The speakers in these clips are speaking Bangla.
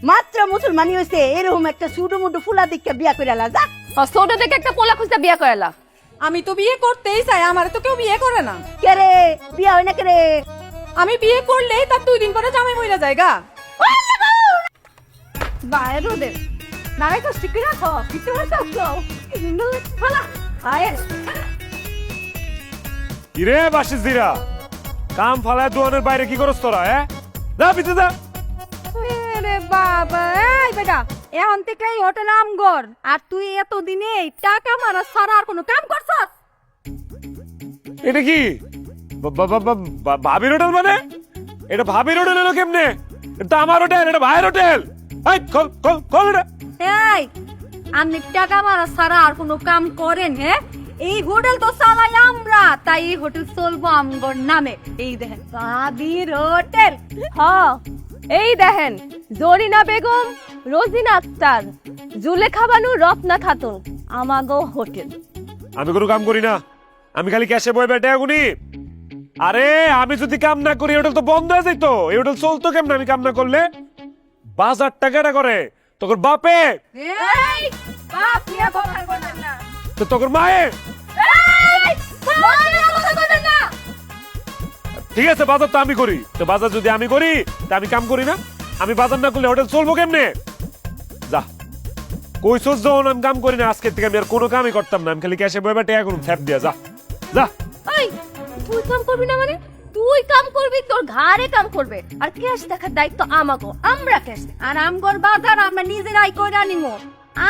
মাত্র মুসলমানি হইছে এরকম একটা সুডু মুডু ফুলা দিকে বিয়া করে আলা যা। ছোট থেকে একটা পোলা খুঁজতে বিয়া করালা। আমি তো বিয়ে করতেই চাই, আমার তো কেউ বিয়ে করে না। কে রে বিয়া হয় না কে রে? আমি বিয়ে করলেই তার 2 দিন পরে জামাই মইরা যায়গা। বাইরে ওদের নারে তো ঠিক রাখো কিছু রাখো ফালা আয় কিরে বাসিজিরা, কাম ফালায় দোয়ানের বাইরে কি করছ তোরা? যা পিছে যা। আরে বাবা, এই বেটা এখন থেকে এই হোটেল আমগর, আর তুই এতদিনে টাকা মারা ছাড়া আর কোনো কাম করছস? এটা কি ভাবির হোটেল? মানে এটা ভাবির হোটেল এলো কেমনে? এটা আমার হোটেল, এটা ভাইয়ের হোটেল। এই খোল খোল খোল এটা। এই আপনি টাকা মারা ছাড়া আর কোনো কাম করেন? হ্যাঁ, এই হোটেল তো চালাই আমরা, তাই এই হোটেল চলবো আমগর নামে। এই দেখেন ভাবির হোটেল। হ্যাঁ এই দেখেন, জরিনা বেগম, রোজিনা আক্তার, জুলেখা বানু, রত্না খাতুন, আমাগো হোটেল। আমি কোনো কাম করি না, আমি খালি ক্যাশে বই বেটে এগুনি। আরে আমি যদি কাম না করি হোটেল তো বন্ধ হয়ে যেত। এই হোটেল চলতো কেমন আমি কাম না করলে? বাজার টাকাটা করে তোর বাপে, এই বাপ নিয়ে কথা বলেন না। তো তোর মায়ে। এই বাপ নিয়ে কথা বলেন না। ঠিক আছে, বাজার তো আমি করি। তো বাজার যদি আমি করি তা আমি কাম করি না? আমি বাজার না করলে হোটেল চলবো কেমনে? যা কইছস যখন আমি কাম করি না, আজকে থেকে আমি আর কোনো কামই করতাম না। আমি খালি ক্যাশে বই বেটে এখন ফ্যাপ দিয়া যা যা। এই তুই কাম করবি না মানে? তুই কাম করবি, তোর ঘরে কাম করবে, আর ক্যাশ দেখার দায়িত্ব আমাগো। আমরা ক্যাশ আর আমগর বাজার আমরা নিজেরাই কইরা নিমু।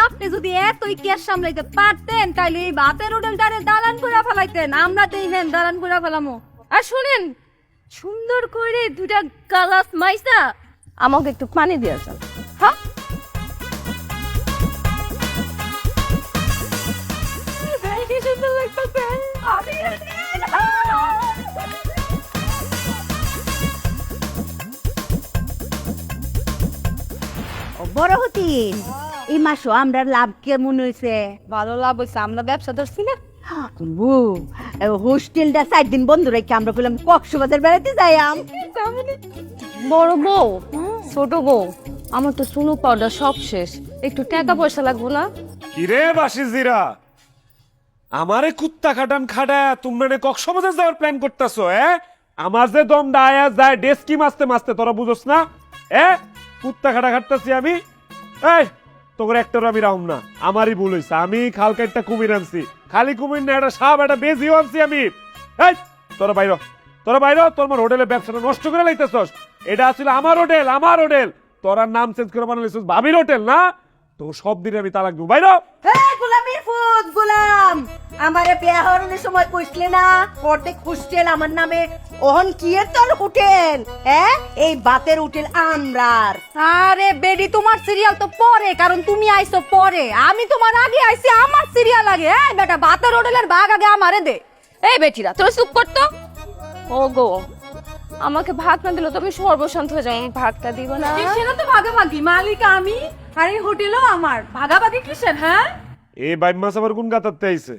আপনি যদি এতই ক্যাশ সামলাইতে পারতেন তাহলে এই বাপের হোটেলটারে দালান করে ফেলাইতেন। আমরা তো এইখানে দালান করে ফেলামু। আর শুনেন, সুন্দর করে দুটা গালাস মাইসা আমাকে একটু পানি দিয়ে যান। হ্যাঁ কি সুন্দর লাগতেছে। বড় হতিন এই মাসও আমরা লাভ কেমন হয়েছে? ভালো লাভ হইছে, আমরা ব্যবসা ধরছি না। হোস্টেলটা 4 দিন বন্ধ রেখে আমরা বললাম কক্সবাজার বেড়াতে যাই। বড় বউ, ছোট বউ, আমার তো সুনু পাউডার সব শেষ, একটু টাকা পয়সা লাগবো না? কিরে বাসিজিরা, আমারে কুত্তা খাটান খাটা তোমরা কক্সবাজার যাওয়ার প্ল্যান করতেছো? আমার যে দম ডায়া যায় ডেস্কি মারতে মারতে তোরা বুঝোস না? কুত্তা খাটা খাটতাছি আমি। এই তোর একটার আমি রাউম না, আমারই ভুল হয়েছে। আমি খালকে একটা কুমির আনছি, খালি কুমির না, একটা সাপ, একটা বেজিও আনছি আমি। এই তোরা বাইর, তোরা বাইর। তোর আমার হোটেলের ব্যবসাটা নষ্ট করে লাইতেছস। এটা আসলে আমার হোটেল, আমার হোটেল। তোরার নাম চেঞ্জ করে বানাইছিস ভাবির হোটেল না? তো সব দিনে আমি তালাক দেবো। বাইর। গোলামের ফুট গোলাম, আমারে বিয়া হওয়ার সময় কইছিলে না অর্ধেক হোস্টেল আমার নামে? ওহন কি এর তোর হোটেল? এই বাতের হোটেল আমরার। আরে বেডি, তোমার সিরিয়াল তো পরে, কারণ তুমি আইছো পরে। আমি তোমার আগে আইছি, আমার সিরিয়াল আগে। এই বেটা, ভাতের হোটেলের ভাগ আগে আমারে দে। এই বেটিরা তোর চুপ করতো। ও গো, আমাকে ভাগ না দিলে তো আমি সর্বশান্ত হয়ে যাবো। ভাগটা দিব না? সেটা তো ভাগাভাগি, মালিক আমি, আর এই হোটেলও আমার। ভাগাভাগি কিসের? হ্যাঁ, এই বাইম মাছ আবার কোন গাতাতে আইছে?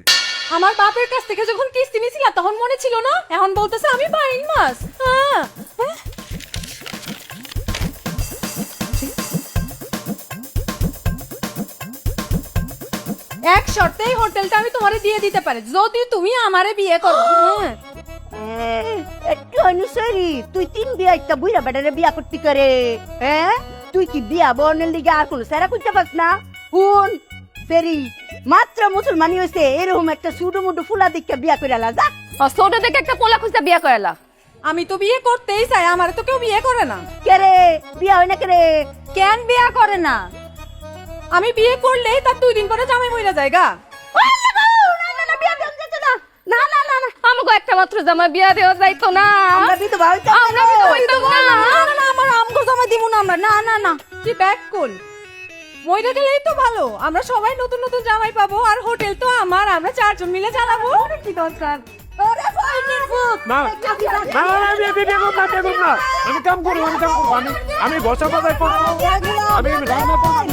আমার বাপের কাছ থেকে যখন কিস্তি নিয়েছিল তখন মনে ছিল না? এখন বলতেছে আমি বাইন মাছ। হ্যাঁ, এক শর্তে এই হোটেলটা আমি তোমারে দিয়ে দিতে পারি, যদি তুমি আমারে বিয়ে করো। একটু অনুসারী তুই 3 বিয়া একটা বুইরা বেটারে বিয়া করতে করে। তুই কি বিয়া বনের লিগে আর কোনো সেরা করতে পারছ না? হুন ফেরি মাত্র মুসলমানি হইছে এরকম একটা সুডু মুডু ফুলা দিকে বিয়া করে আলা যা। ছোট থেকে একটা পোলা খুঁজতে বিয়া করালা। আমি তো বিয়ে করতেই চাই, আমার তো কেউ বিয়ে করে না। কে রে বিয়া হয় না কে রে? কেন বিয়ে করে না? আমি বিয়ে করলেই তার 2 দিন পরে জামাই মইরা যায়গা। না না না না, আমাকে একটা মাত্র জামাই বিয়া দেওয়া যাইতো না? আমরা বিধবা হইতাম না। আমরা বিধবা হইতাম না। না না না, আমার আমগো জামাই দিব না আমরা। না না না, কি ব্যাক কল, মইরা গেলেই তো ভালো। আমরা সবাই নতুন নতুন জামাই পাবো, আর হোটেল তো আমার, আমরা 4 জন মিলে চালাবো। কি দরকার? ওরে ফয়নির ফুট না না না, আমি বিয়ে করব না, বিয়ে করব না। আমি কাম করব, আমি কাম করব। আমি বসা বাজার করব, আমি রান্না করব।